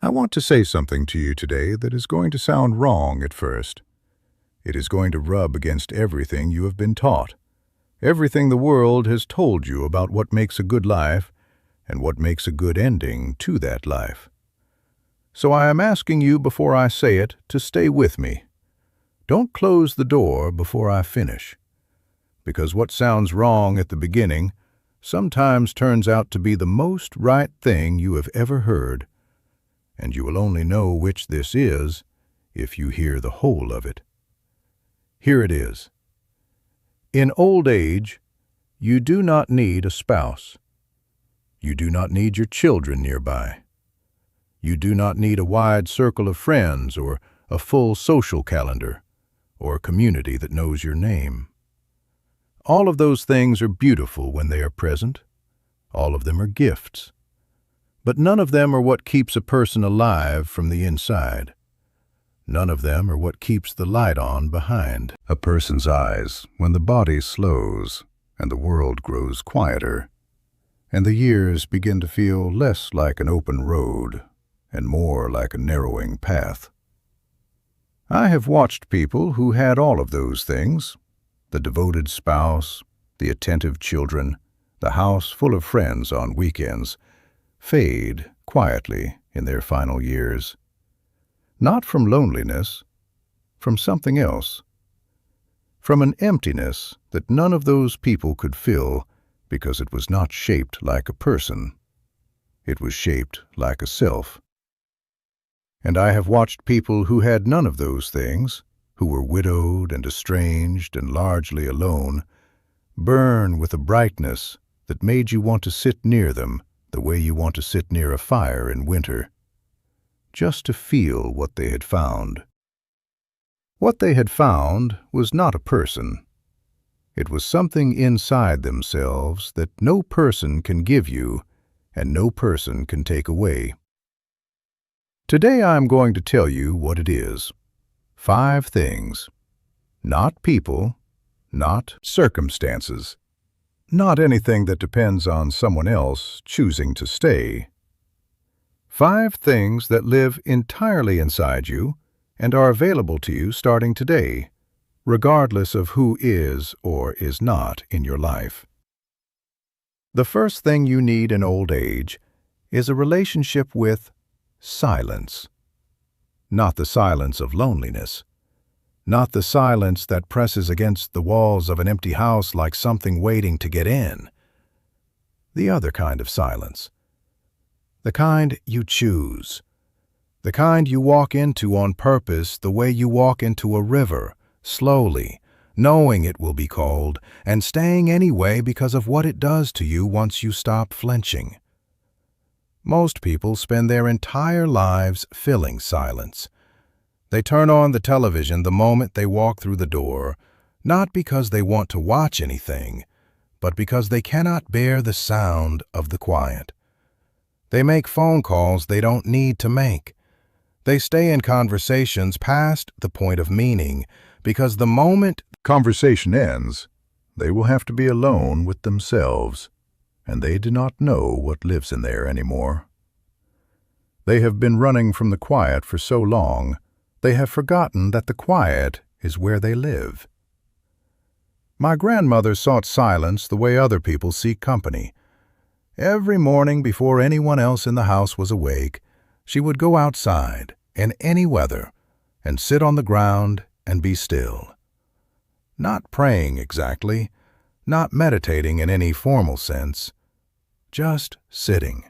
I want to say something to you today that is going to sound wrong at first. It is going to rub against everything you have been taught, everything the world has told you about what makes a good life and what makes a good ending to that life. So I am asking you before I say it to stay with me. Don't close the door before I finish, because what sounds wrong at the beginning sometimes turns out to be the most right thing you have ever heard, and you will only know which this is if you hear the whole of it. Here it is. In old age, you do not need a spouse. You do not need your children nearby. You do not need a wide circle of friends or a full social calendar or a community that knows your name. All of those things are beautiful when they are present. All of them are gifts. But none of them are what keeps a person alive from the inside. None of them are what keeps the light on behind a person's eyes when the body slows and the world grows quieter, and the years begin to feel less like an open road and more like a narrowing path. I have watched people who had all of those things, the devoted spouse, the attentive children, the house full of friends on weekends, fade quietly in their final years. Not from loneliness, from something else. From an emptiness that none of those people could fill because it was not shaped like a person. It was shaped like a self. And I have watched people who had none of those things, who were widowed and estranged and largely alone, burn with a brightness that made you want to sit near them the way you want to sit near a fire in winter, just to feel what they had found. What they had found was not a person. It was something inside themselves that no person can give you and no person can take away. Today I am going to tell you what it is. 5 things. Not people, not circumstances, not anything that depends on someone else choosing to stay. 5 things that live entirely inside you and are available to you starting today, regardless of who is or is not in your life. The first thing you need in old age is a relationship with silence. Not the silence of loneliness. Not the silence that presses against the walls of an empty house like something waiting to get in. The other kind of silence. The kind you choose. The kind you walk into on purpose the way you walk into a river, slowly, knowing it will be cold, and staying anyway because of what it does to you once you stop flinching. Most people spend their entire lives filling silence. They turn on the television the moment they walk through the door, not because they want to watch anything, but because they cannot bear the sound of the quiet. They make phone calls they don't need to make. They stay in conversations past the point of meaning, because the moment conversation ends, they will have to be alone with themselves, and they do not know what lives in there anymore. They have been running from the quiet for so long, they have forgotten that the quiet is where they live. My grandmother sought silence the way other people seek company. Every morning before anyone else in the house was awake, she would go outside, in any weather, and sit on the ground and be still. Not praying exactly, not meditating in any formal sense, just sitting.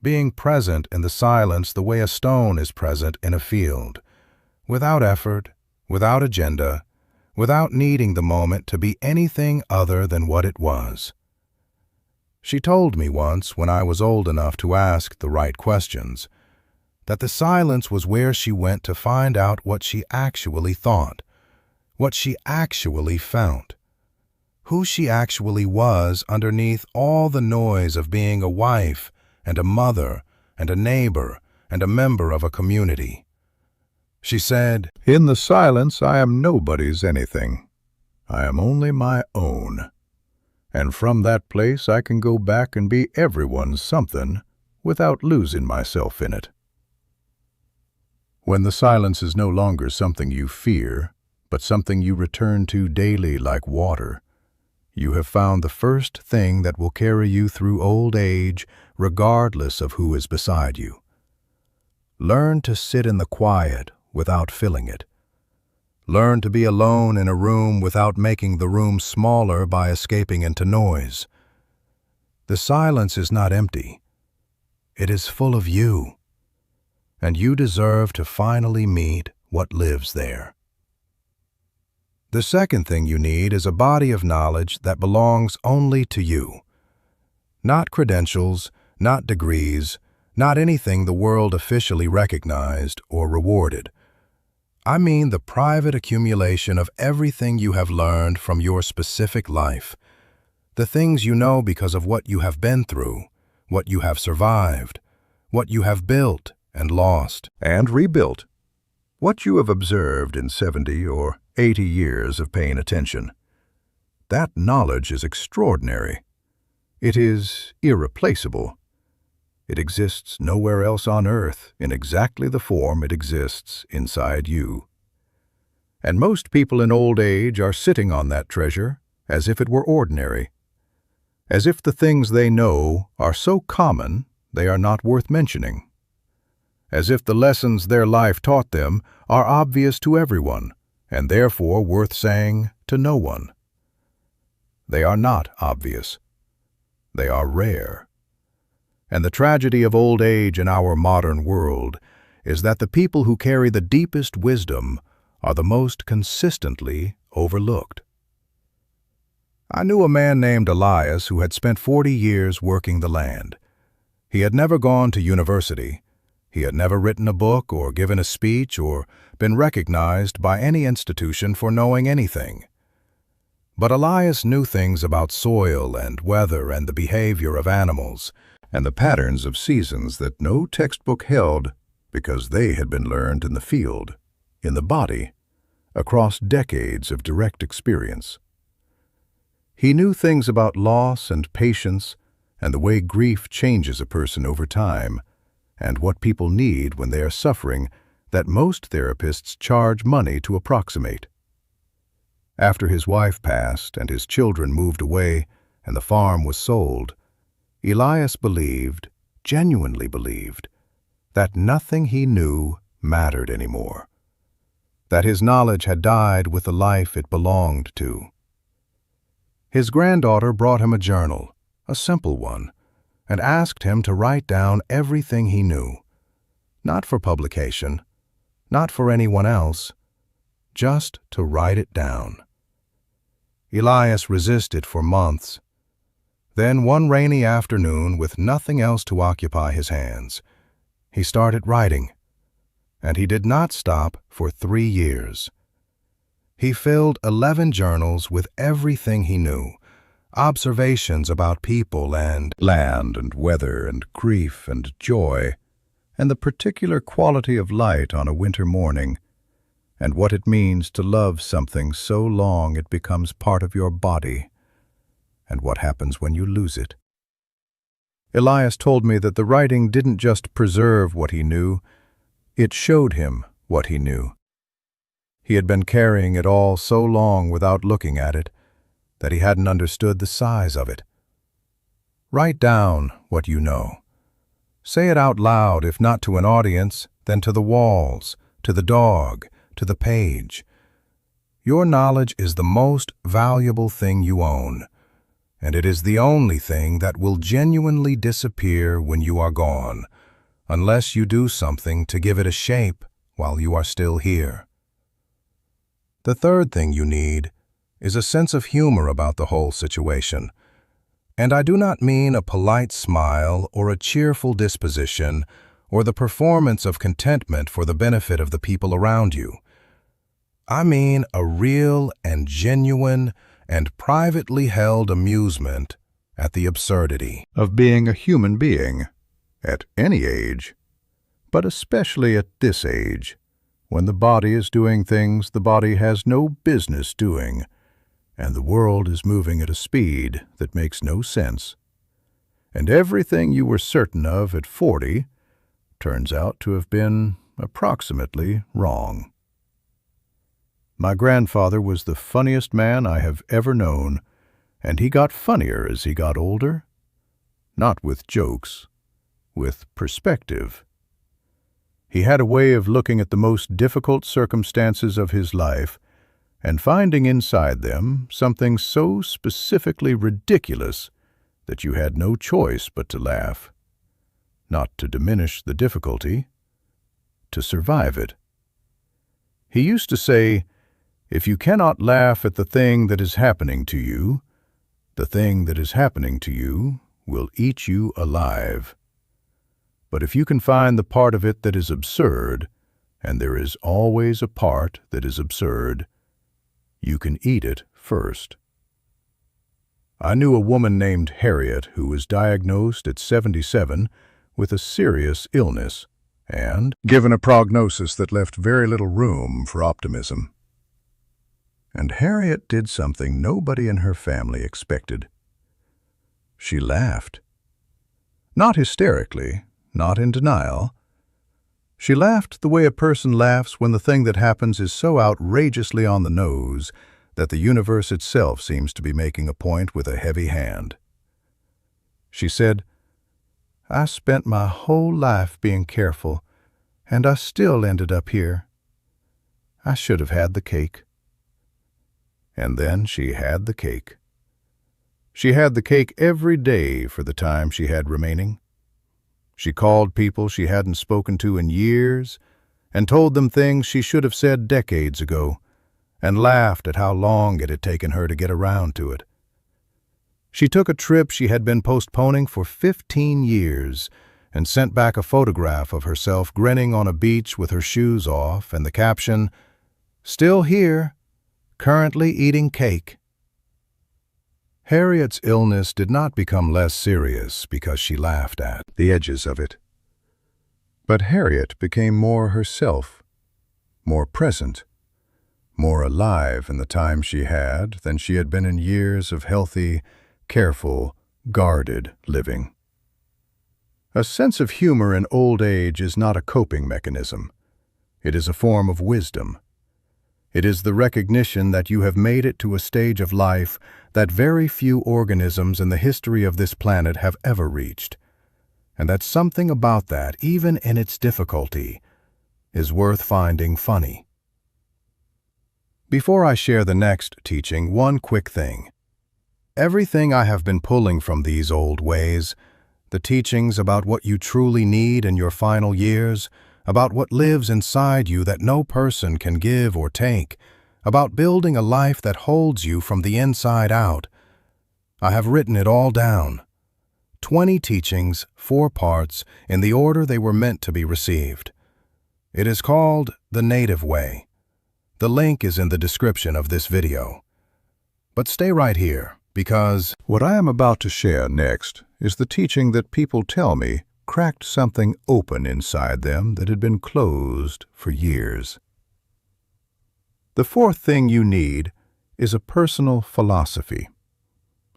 Being present in the silence the way a stone is present in a field, without effort, without agenda, without needing the moment to be anything other than what it was. She told me once, when I was old enough to ask the right questions, that the silence was where she went to find out what she actually thought, what she actually felt, who she actually was underneath all the noise of being a wife and a mother and a neighbor and a member of a community. She said, "In the silence I am nobody's anything. I am only my own. And from that place I can go back and be everyone's something without losing myself in it." When the silence is no longer something you fear, but something you return to daily like water, you have found the first thing that will carry you through old age, regardless of who is beside you. Learn to sit in the quiet without filling it. Learn to be alone in a room without making the room smaller by escaping into noise. The silence is not empty. It is full of you, and you deserve to finally meet what lives there. The second thing you need is a body of knowledge that belongs only to you. Not credentials, not degrees, not anything the world officially recognized or rewarded. I mean the private accumulation of everything you have learned from your specific life. The things you know because of what you have been through, what you have survived, what you have built and lost and rebuilt, what you have observed in 70 or 80 years of paying attention. That knowledge is extraordinary. It is irreplaceable. It exists nowhere else on earth in exactly the form it exists inside you. And most people in old age are sitting on that treasure as if it were ordinary, as if the things they know are so common they are not worth mentioning, as if the lessons their life taught them are obvious to everyone and therefore worth saying to no one. They are not obvious. They are rare. And the tragedy of old age in our modern world is that the people who carry the deepest wisdom are the most consistently overlooked. I knew a man named Elias who had spent 40 years working the land. He had never gone to university. He had never written a book or given a speech or been recognized by any institution for knowing anything. But Elias knew things about soil and weather and the behavior of animals, and the patterns of seasons that no textbook held because they had been learned in the field, in the body, across decades of direct experience. He knew things about loss and patience and the way grief changes a person over time, and what people need when they are suffering that most therapists charge money to approximate. After his wife passed and his children moved away and the farm was sold, Elias believed, genuinely believed, that nothing he knew mattered anymore, that his knowledge had died with the life it belonged to. His granddaughter brought him a journal, a simple one, and asked him to write down everything he knew, not for publication, not for anyone else, just to write it down. Elias resisted for months. Then one rainy afternoon, with nothing else to occupy his hands, he started writing, and he did not stop for 3 years. He filled 11 journals with everything he knew, observations about people and land and weather and grief and joy, and the particular quality of light on a winter morning, and what it means to love something so long it becomes part of your body, and what happens when you lose it. Elias told me that the writing didn't just preserve what he knew, it showed him what he knew. He had been carrying it all so long without looking at it that he hadn't understood the size of it. Write down what you know. Say it out loud, if not to an audience, then to the walls, to the dog, to the page. Your knowledge is the most valuable thing you own, and it is the only thing that will genuinely disappear when you are gone, unless you do something to give it a shape while you are still here. The third thing you need is a sense of humor about the whole situation. And I do not mean a polite smile or a cheerful disposition or the performance of contentment for the benefit of the people around you. I mean a real and genuine and privately held amusement at the absurdity of being a human being at any age, but especially at this age, when the body is doing things the body has no business doing, and the world is moving at a speed that makes no sense. And everything you were certain of at 40 turns out to have been approximately wrong. My grandfather was the funniest man I have ever known, and he got funnier as he got older. Not with jokes, with perspective. He had a way of looking at the most difficult circumstances of his life and finding inside them something so specifically ridiculous that you had no choice but to laugh. Not to diminish the difficulty, to survive it. He used to say, "If you cannot laugh at the thing that is happening to you, the thing that is happening to you will eat you alive. But if you can find the part of it that is absurd, and there is always a part that is absurd, you can eat it first." I knew a woman named Harriet who was diagnosed at 77 with a serious illness and given a prognosis that left very little room for optimism. And Harriet did something nobody in her family expected. She laughed. Not hysterically, not in denial. She laughed the way a person laughs when the thing that happens is so outrageously on the nose that the universe itself seems to be making a point with a heavy hand. She said, "I spent my whole life being careful, and I still ended up here. I should have had the cake." And then she had the cake. She had the cake every day for the time she had remaining. She called people she hadn't spoken to in years and told them things she should have said decades ago, and laughed at how long it had taken her to get around to it. She took a trip she had been postponing for 15 years and sent back a photograph of herself grinning on a beach with her shoes off and the caption, "Still here, currently eating cake." Harriet's illness did not become less serious because she laughed at the edges of it. But Harriet became more herself, more present, more alive in the time she had than she had been in years of healthy, careful, guarded living. A sense of humor in old age is not a coping mechanism. It is a form of wisdom. It is the recognition that you have made it to a stage of life that very few organisms in the history of this planet have ever reached, and that something about that, even in its difficulty, is worth finding funny. Before I share the next teaching, one quick thing. Everything I have been pulling from these old ways, the teachings about what you truly need in your final years, about what lives inside you that no person can give or take, about building a life that holds you from the inside out. I have written it all down. 20 teachings, 4 parts, in the order they were meant to be received. It is called The Native Way. The link is in the description of this video. But stay right here, because what I am about to share next is the teaching that people tell me cracked something open inside them that had been closed for years. The fourth thing you need is a personal philosophy,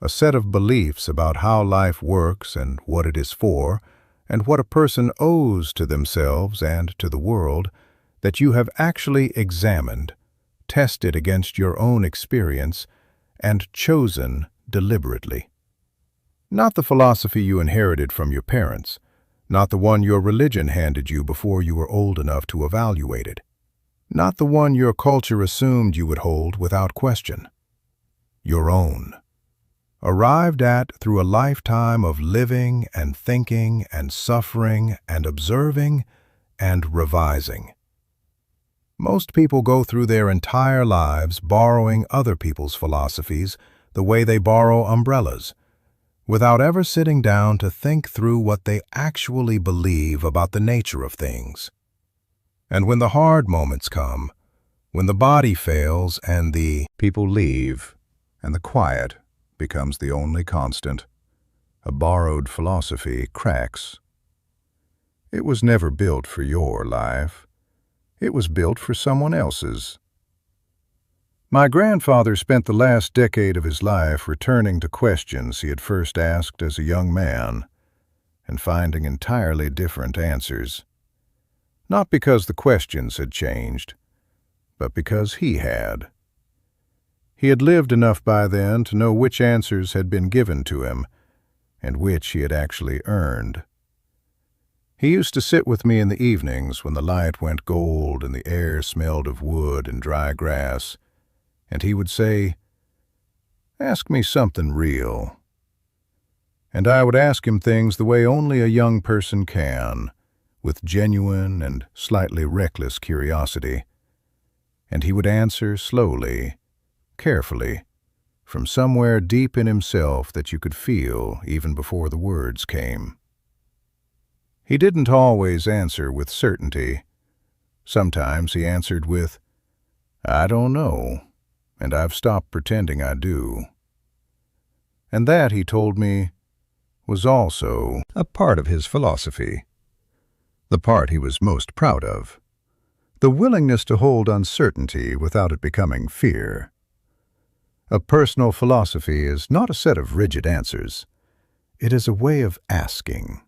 a set of beliefs about how life works and what it is for, and what a person owes to themselves and to the world, that you have actually examined, tested against your own experience, and chosen deliberately. Not the philosophy you inherited from your parents, not the one your religion handed you before you were old enough to evaluate it, not the one your culture assumed you would hold without question. Your own. Arrived at through a lifetime of living and thinking and suffering and observing and revising. Most people go through their entire lives borrowing other people's philosophies the way they borrow umbrellas, without ever sitting down to think through what they actually believe about the nature of things. And when the hard moments come, when the body fails and the people leave, and the quiet becomes the only constant, a borrowed philosophy cracks. It was never built for your life. It was built for someone else's. My grandfather spent the last decade of his life returning to questions he had first asked as a young man and finding entirely different answers. Not because the questions had changed, but because he had. He had lived enough by then to know which answers had been given to him and which he had actually earned. He used to sit with me in the evenings when the light went gold and the air smelled of wood and dry grass, and he would say, "Ask me something real." And I would ask him things the way only a young person can, with genuine and slightly reckless curiosity. And he would answer slowly, carefully, from somewhere deep in himself that you could feel even before the words came. He didn't always answer with certainty. Sometimes he answered with, "I don't know, and I've stopped pretending I do." And that, he told me, was also a part of his philosophy, the part he was most proud of, the willingness to hold uncertainty without it becoming fear. A personal philosophy is not a set of rigid answers. It is a way of asking,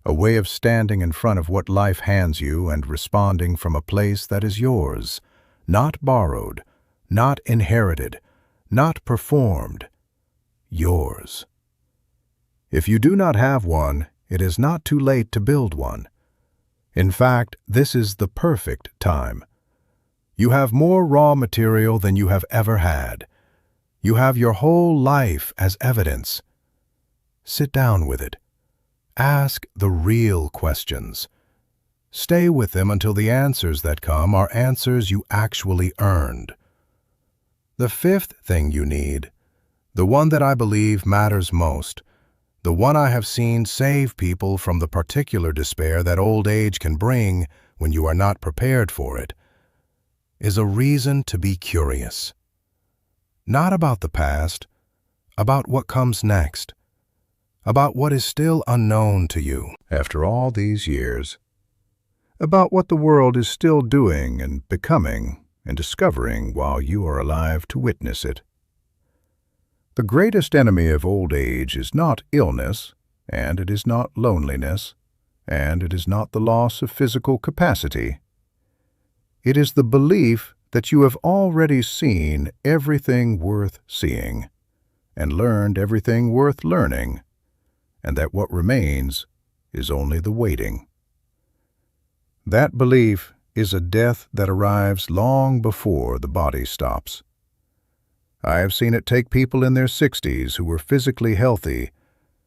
a way of standing in front of what life hands you and responding from a place that is yours, not borrowed, not inherited, not performed, yours. If you do not have one, it is not too late to build one. In fact, this is the perfect time. You have more raw material than you have ever had. You have your whole life as evidence. Sit down with it. Ask the real questions. Stay with them until the answers that come are answers you actually earned. The fifth thing you need, the one that I believe matters most, the one I have seen save people from the particular despair that old age can bring when you are not prepared for it, is a reason to be curious. Not about the past, about what comes next, about what is still unknown to you after all these years, about what the world is still doing and becoming and discovering while you are alive to witness it. The greatest enemy of old age is not illness, and it is not loneliness, and it is not the loss of physical capacity. It is the belief that you have already seen everything worth seeing, and learned everything worth learning, and that what remains is only the waiting. That belief is a death that arrives long before the body stops. I have seen it take people in their 60s who were physically healthy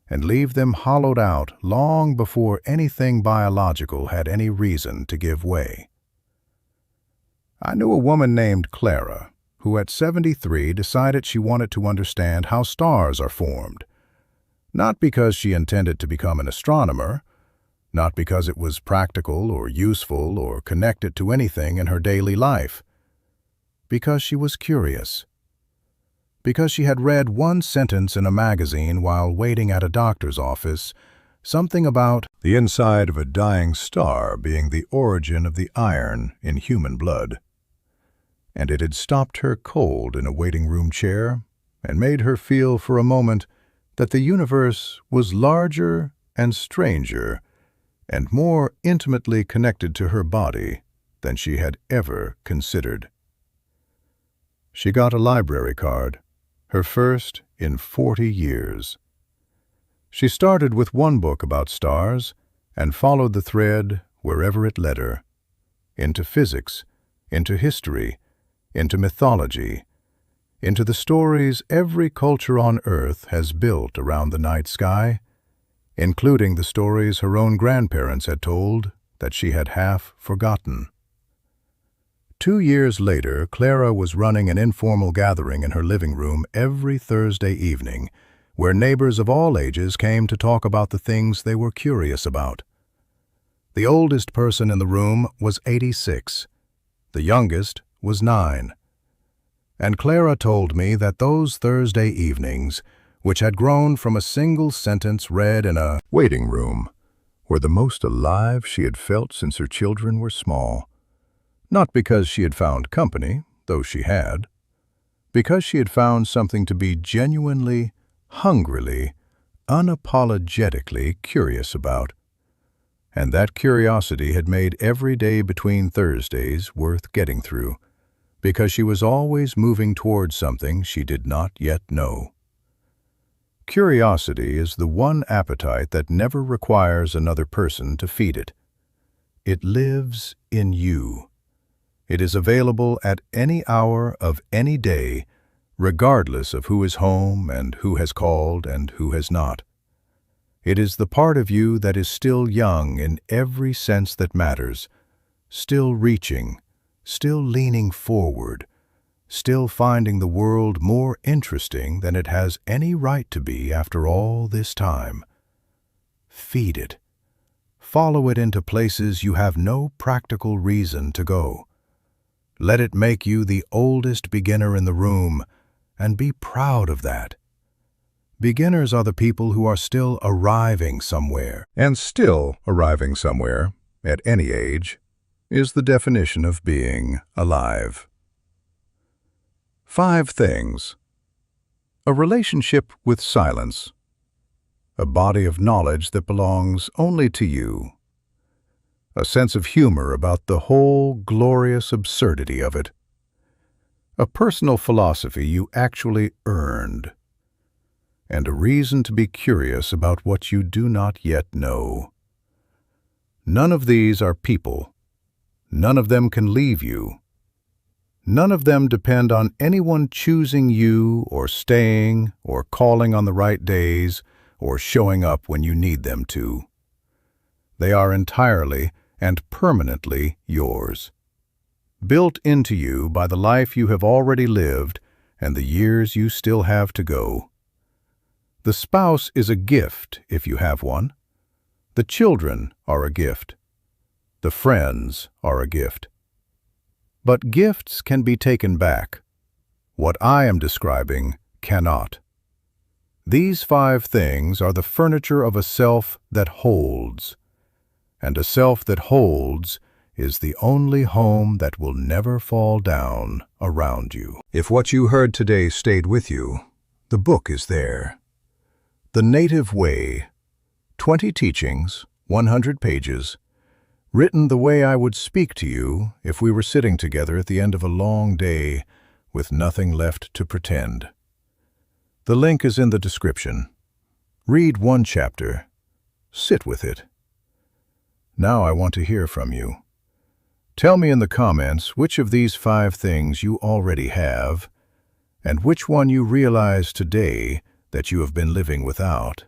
and leave them hollowed out long before anything biological had any reason to give way. I knew a woman named Clara who at 73 decided she wanted to understand how stars are formed, not because she intended to become an astronomer, not because it was practical or useful or connected to anything in her daily life, because she was curious. Because she had read one sentence in a magazine while waiting at a doctor's office, something about the inside of a dying star being the origin of the iron in human blood. And it had stopped her cold in a waiting room chair and made her feel for a moment that the universe was larger and stranger and more intimately connected to her body than she had ever considered. She got a library card, her first in 40 years. She started with one book about stars and followed the thread wherever it led her, into physics, into history, into mythology, into the stories every culture on Earth has built around the night sky, including the stories her own grandparents had told that she had half forgotten. 2 years later, Clara was running an informal gathering in her living room every Thursday evening, where neighbors of all ages came to talk about the things they were curious about. The oldest person in the room was 86. The youngest was 9. And Clara told me that those Thursday evenings, which had grown from a single sentence read in a waiting room, were the most alive she had felt since her children were small. Not because she had found company, though she had, because she had found something to be genuinely, hungrily, unapologetically curious about. And that curiosity had made every day between Thursdays worth getting through, because she was always moving towards something she did not yet know. Curiosity is the one appetite that never requires another person to feed it. It lives in you. It is available at any hour of any day, regardless of who is home and who has called and who has not. It is the part of you that is still young in every sense that matters, still reaching, still leaning forward, still finding the world more interesting than it has any right to be after all this time. Feed it. Follow it into places you have no practical reason to go. Let it make you the oldest beginner in the room, and be proud of that. Beginners are the people who are still arriving somewhere. And still arriving somewhere, at any age, is the definition of being alive. 5 things. A relationship with silence. A body of knowledge that belongs only to you. A sense of humor about the whole glorious absurdity of it. A personal philosophy you actually earned. And a reason to be curious about what you do not yet know. None of these are people. None of them can leave you. None of them depend on anyone choosing you or staying or calling on the right days or showing up when you need them to. They are entirely and permanently yours, built into you by the life you have already lived and the years you still have to go. The spouse is a gift if you have one. The children are a gift. The friends are a gift. But gifts can be taken back. What I am describing cannot. These 5 things are the furniture of a self that holds. And a self that holds is the only home that will never fall down around you. If what you heard today stayed with you, the book is there. The Native Way, 20 teachings, 100 pages, written the way I would speak to you if we were sitting together at the end of a long day with nothing left to pretend. The link is in the description. Read 1 chapter. Sit with it. Now I want to hear from you. Tell me in the comments which of these 5 things you already have, and which one you realize today that you have been living without.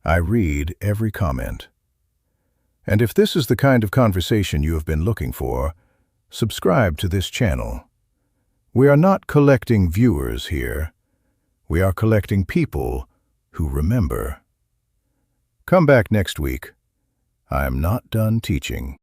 I read every comment. And if this is the kind of conversation you have been looking for, subscribe to this channel. We are not collecting viewers here. We are collecting people who remember. Come back next week. I am not done teaching.